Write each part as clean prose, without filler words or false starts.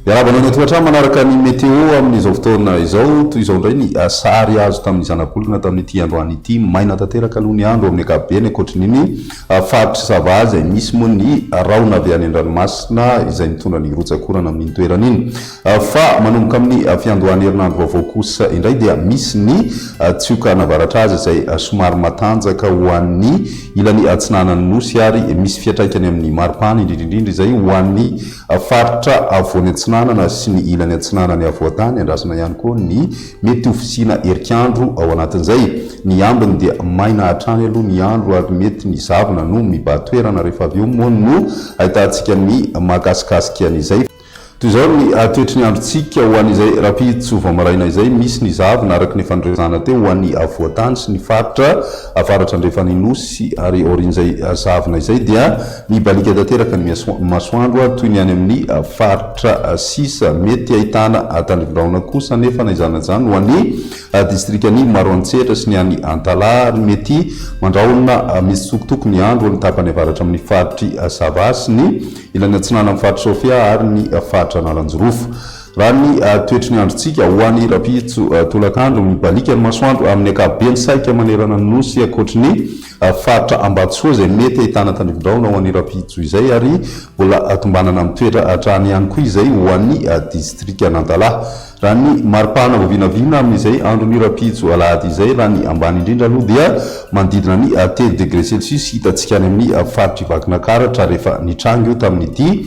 Iarabana toatra manaraka ny météo amin'izao fotoana izao toy izao ndray ny sary azo tamin'ny zanabolona tamin'ity androany ity maina tanteraka aloha ny andro amin'ny ankapobeny ankoatrin'iny faritry sava izay misy moa ny raona avy any an-dranomasina izay mitondra ny rotsakorana amin'iny toerana iny fa manomboka amin'ny fiandohan'ny herinandro vaovao kosa indray dia misy ny tsioka navaratra azy izay somary matanjaka ho an'ny ilany atsinanany nosy ary misy fiatraikany amin'ny maripana indrindrindrindra izay ho an'ny faritra avoany na sy ny ilany atsinanany avoatany andrasana ihany koa ny mety ofisina herikandro ao anatin'izay ny ambiny dia maina hatrany aloha ny andro ary mety ny zavona no mibatoerana rehefa avy eo moa no ahitantsika ny mahakasikasika an'izay toy izao ny toetry ny androntsika ho an'izay rapitsova maraina izay misy ny zavona araky ny fandrezana teo ho an'ny avoatany sy ny faritra andrefany nosy ary orin'izay zavona izay dia mibalika tanteraka ny masoandro toy ny any amin'ny faritra sisa mety ahitana tandrivindraona kosa nefa na izana zany ho an'ny distrikany maroantsetra sy ny any antala ary mety mandraona misy tsokotoko ny andro ny tapany avaratra amin'ny faritry sava sy ny ilany atsinana amin'ny faritry sofia ary ny faritra analanjorofo raha ny toetry ny androntsika ho an'ny rapitso tolakandro mibalika ny masoandro amin'ny ankapobeny saika manerana ny nosy akoatry ny faritra ambatsoa izay mety ahitana tandrivindraona ho an'ny rapitso izay ary mbola tombanana amin'ny toetra hatrany ihany koa izay ho an'ny distrika anantalahy raha ny maripana voavinavina amin'izay andron'ny rapitso alahady izay raha ny ambany indrindra aloha dia manodidina ny 8 degré celsius hitantsika any amin'ny faritra ivakina karatra rehefa nitrango eo tamin'ity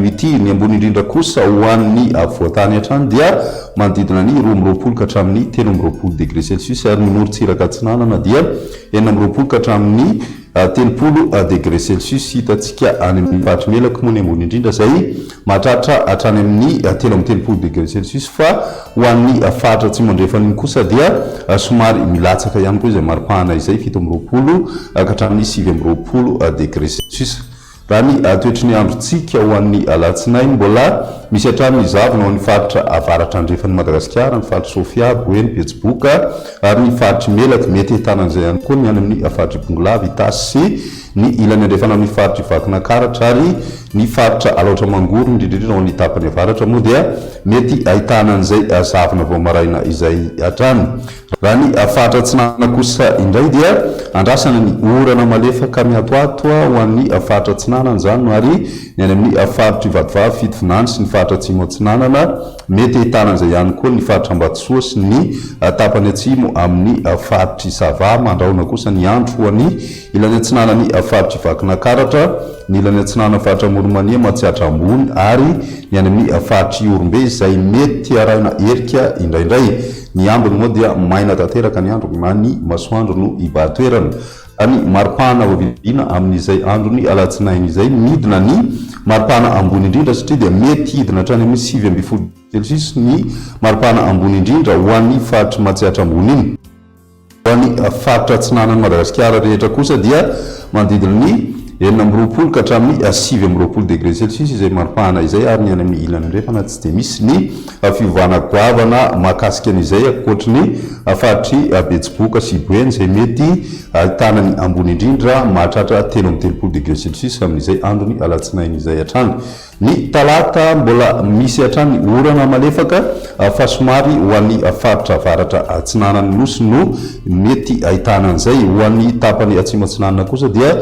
ity ny ambony indrindra kosa ho an'ny voatany hatrany dia manodidina ny 12 ka hatramin'ny 13 degré celsius ary ny morontsiraka atsinanana dia 9 ka hatramin'ny 30 degré celsius hitantsika any amin'ny faritry melako moa ny ambony indrindra zay mahatratra hatrany amin'ny 13 degré celsius fa ho an'ny faritra tsy mandrefan'iny kosa dia somary milatsaka ihany koa izay maripana izay 17 ka hatramin'ny 19 degré celsius raha ny toetry ny androntsika ho an'ny alatsinainy mbola misy hatrany zavona ho an'ny faritra avaratra andrefan'ny madagasikara ny faritra sofia boeny betsiboka ary ny faritry melaka mety hitanan'izay ihany koa ny any amin'ny faritry bongolava itasy sy ny ilany andrefana amin'ny faritry vakina karatra ary ny faritra alaotra mangoro indrindrindrindra ho an'ny tapany avaratra moa dia mety ahitanan'izay zavona vao maraina izay hatrany raha ny faritra atsinana kosa indray dia andrasana ny orana malefaka miatoatoa ho an'ny faritra atsinanana zany ary ny any amin'ny faritra ivadivavy fitovinany sy ny faritra atsimo atsinanana mety ahitanan'izay ihany koa ny faritra ambatsoa sy ny tapany atsimo amin'ny faritry sava mandraona kosa ny andro ho an'ny ilany atsinanany faritra ivakina karatra ny ilany atsinana faritra moromania matsiatra ambony ary ny any amin'ny faritry orombe izay mety arahina herika indraindray ny ambiny moa dia maina tanteraka ny andro na ny masoandro no ibatoerana any maripana voavinavina amin'izay androny alatsinainy izay midina ny maripana ambony indrindra satria dia mety hidina hatrany amin'ny 9 celsius ny maripana ambony indrindra ho an'ny faritry matsiatra ambony iny ho an'ny faritra atsinanany madagasikara rehetra kosa dia manodidina ny 9 ka hatramin'ny 9 degré celsius izay maripana izay ary ny any amin'ny ilany ndrefana tsy dia misy ny fiovana goavana mahakasika an'izay akoatry ny faritry betsiboka sy boeny izay mety ahitana ny ambony indrindra mahatratra 13 degré celsius amin'izay androny alatsinainy izay hatrany ny talata mbola misy hatrany orana malefaka fa somary ho an'ny faritra avaratra atsinanany nosy no mety ahitana an'izay ho an'ny tapany atsimo atsinanana kosa dia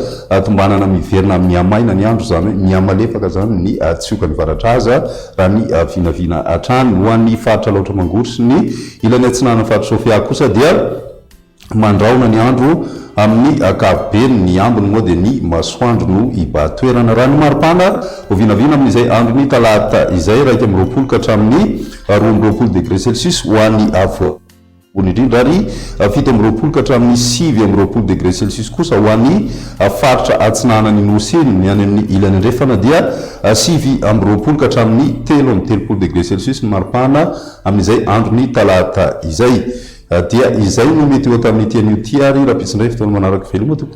tombanana miverina miamaina ny andro zany hoe miamalefaka zany ny tsioka ny varatra aza raha ny vinavina hatrany ho an'ny faritra laotra mangoro sy ny ilany atsinanana faritra sofia kosa dia mandraona ny andro amin'ny ankapobeny ny ambiny moa dia ny masoandro no ibatoerana raha ny maripana ovinavina amin'izay andro ny talata izay 20 ka hatramin'ny 12 degré celsius ho an'ny ambony indrindra ary 17 ka hatramin'ny 9 degré celsius kosa ho an'ny faritra atsinanany nosy iny ny any amin'ny ilany andrefana dia 9 ka hatramin'ny 13 degré celsius ny maripana amin'izay andro ny talata izay dia izay no mety eo tamin'ny tian'io ty ary raha pitsindray fotoana manaraka veloma toko